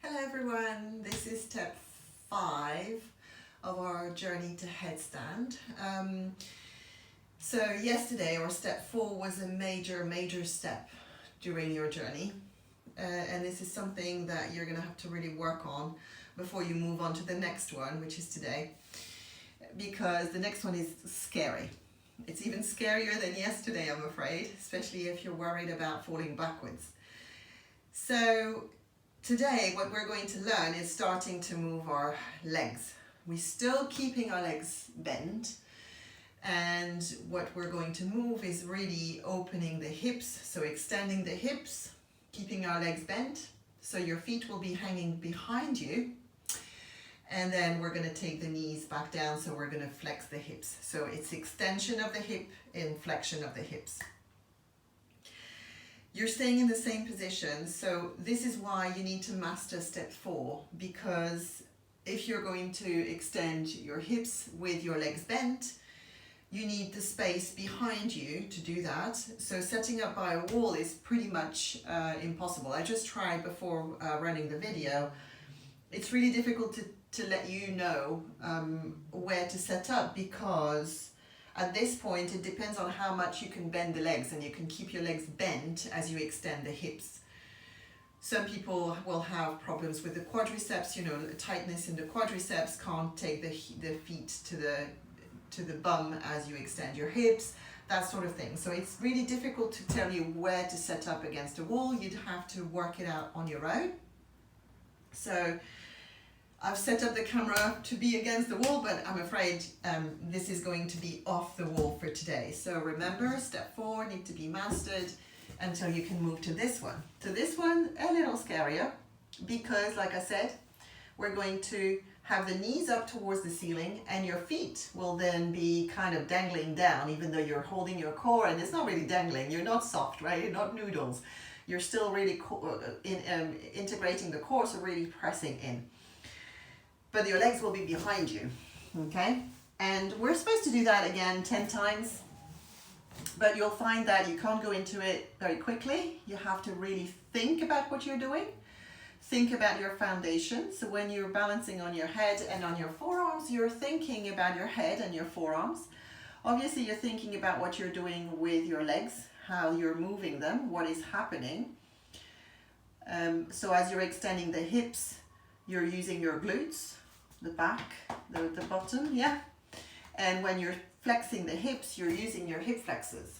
Hello everyone, this is step 5 of our journey to headstand. So yesterday, or step 4, was a major step during your journey, and this is something that you're going to have to really work on before you move on to the next one, which is today, because the next one is scary. It's even scarier than yesterday, I'm afraid, especially if you're worried about falling backwards. So today what we're going to learn is starting to move our legs. We're still keeping our legs bent, and what we're going to move is really opening the hips, so extending the hips, keeping our legs bent, so your feet will be hanging behind you, and then we're going to take the knees back down, so we're going to flex the hips. So it's extension of the hip and flexion of the hips. You're staying in the same position, so this is why you need to master step 4, because if you're going to extend your hips with your legs bent, you need the space behind you to do that. So setting up by a wall is pretty much impossible. I just tried before running the video. It's really difficult to let you know where to set up, because at this point, it depends on how much you can bend the legs, and you can keep your legs bent as you extend the hips. Some people will have problems with the quadriceps, tightness in the quadriceps, can't take the feet to the bum as you extend your hips, that sort of thing. So it's really difficult to tell you where to set up against a wall. You'd have to work it out on your own. So I've set up the camera to be against the wall, but I'm afraid this is going to be off the wall for today. So remember, step 4 need to be mastered until you can move to this one. To this one, a little scarier, because like I said, we're going to have the knees up towards the ceiling, and your feet will then be kind of dangling down, even though you're holding your core, and it's not really dangling. You're not soft, right? You're not noodles. You're still really integrating the core, so really pressing in. But your legs will be behind you, okay? And we're supposed to do that again 10 times, but you'll find that you can't go into it very quickly. You have to really think about what you're doing. Think about your foundation. So when you're balancing on your head and on your forearms, you're thinking about your head and your forearms. Obviously, you're thinking about what you're doing with your legs, how you're moving them, what is happening. So as you're extending the hips, you're using your glutes, the back, the bottom, yeah. And when you're flexing the hips, you're using your hip flexors.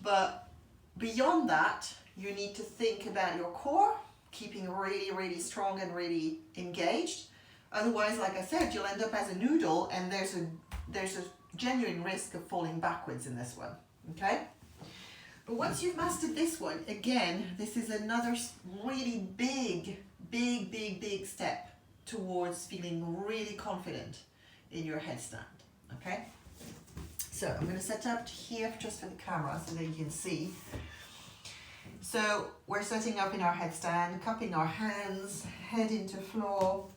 But beyond that, you need to think about your core, keeping really strong and really engaged. Otherwise, like I said, you'll end up as a noodle, and there's a genuine risk of falling backwards in this one, okay? But once you've mastered this one, again, this is another really big step towards feeling really confident in your headstand, okay? So I'm going to set up here just for the camera so that you can see. So we're setting up in our headstand, cupping our hands, head into floor,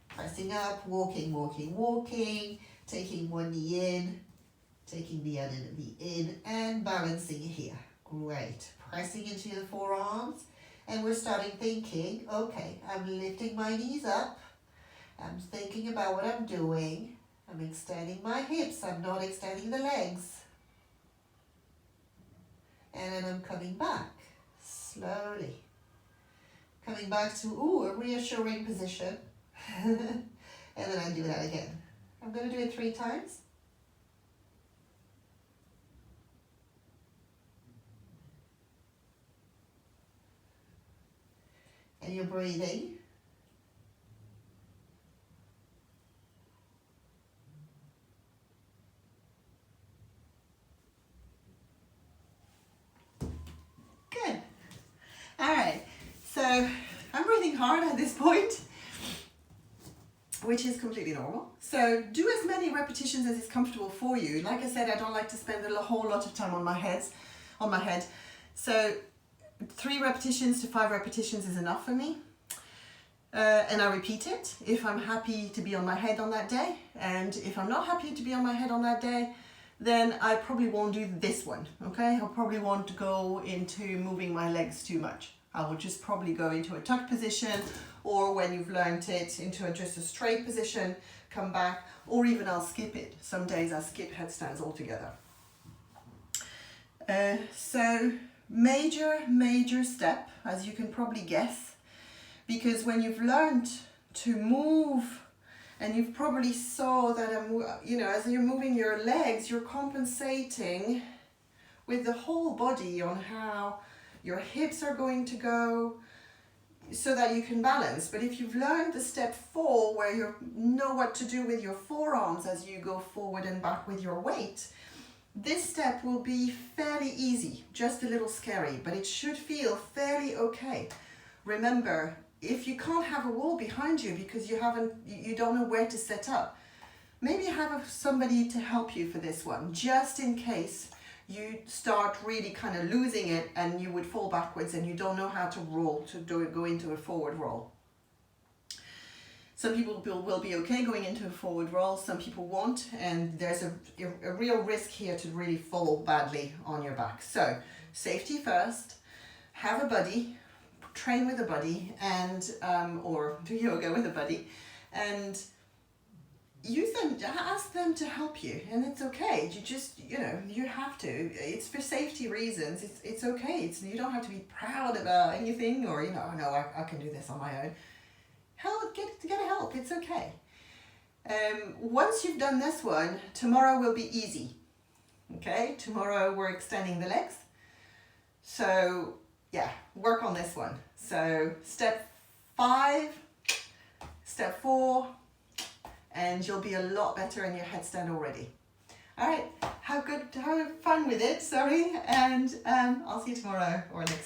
pressing up, walking, taking one knee in, taking the other knee in, and balancing here. Great. Pressing into the forearms. And we're starting thinking, okay, I'm lifting my knees up. I'm thinking about what I'm doing. I'm extending my hips. I'm not extending the legs. And then I'm coming back, slowly. Coming back to, a reassuring position. And then I do that again. I'm going to do it 3 times. And you're breathing. Good. All right. So I'm breathing hard at this point, which is completely normal. So do as many repetitions as is comfortable for you. Like I said, I don't like to spend a whole lot of time on my head. So 3 repetitions to 5 repetitions is enough for me. And I repeat it if I'm happy to be on my head on that day. And if I'm not happy to be on my head on that day, then I probably won't do this one, okay? I probably won't go into moving my legs too much. I will just probably go into a tuck position, or when you've learned it, into just a straight position, come back, or even I'll skip it. Some days I skip headstands altogether. So major step, as you can probably guess, because when you've learned to move, and you've probably saw that as you're moving your legs, you're compensating with the whole body on how your hips are going to go, so that you can balance. But if you've learned the step 4, where you know what to do with your forearms as you go forward and back with your weight, this step will be fairly easy, just a little scary, but it should feel fairly okay. Remember, if you can't have a wall behind you because you don't know where to set up, maybe have somebody to help you for this one, just in case you start really kind of losing it and you would fall backwards and you don't know how to roll, go into a forward roll. Some people will be okay going into a forward roll, some people won't, and there's a real risk here to really fall badly on your back. So safety first, have a buddy, train with a buddy, and or do yoga with a buddy, and use them, ask them to help you, and it's okay. You just, you have to. It's for safety reasons. It's okay. You don't have to be proud about anything, or no, I can do this on my own. Get help. It's okay. Once you've done this one, tomorrow will be easy. Okay, tomorrow we're extending the legs. So yeah, work on this one. So step 5, step 4. And you'll be a lot better in your headstand already. All right, have fun with it, and I'll see you tomorrow or next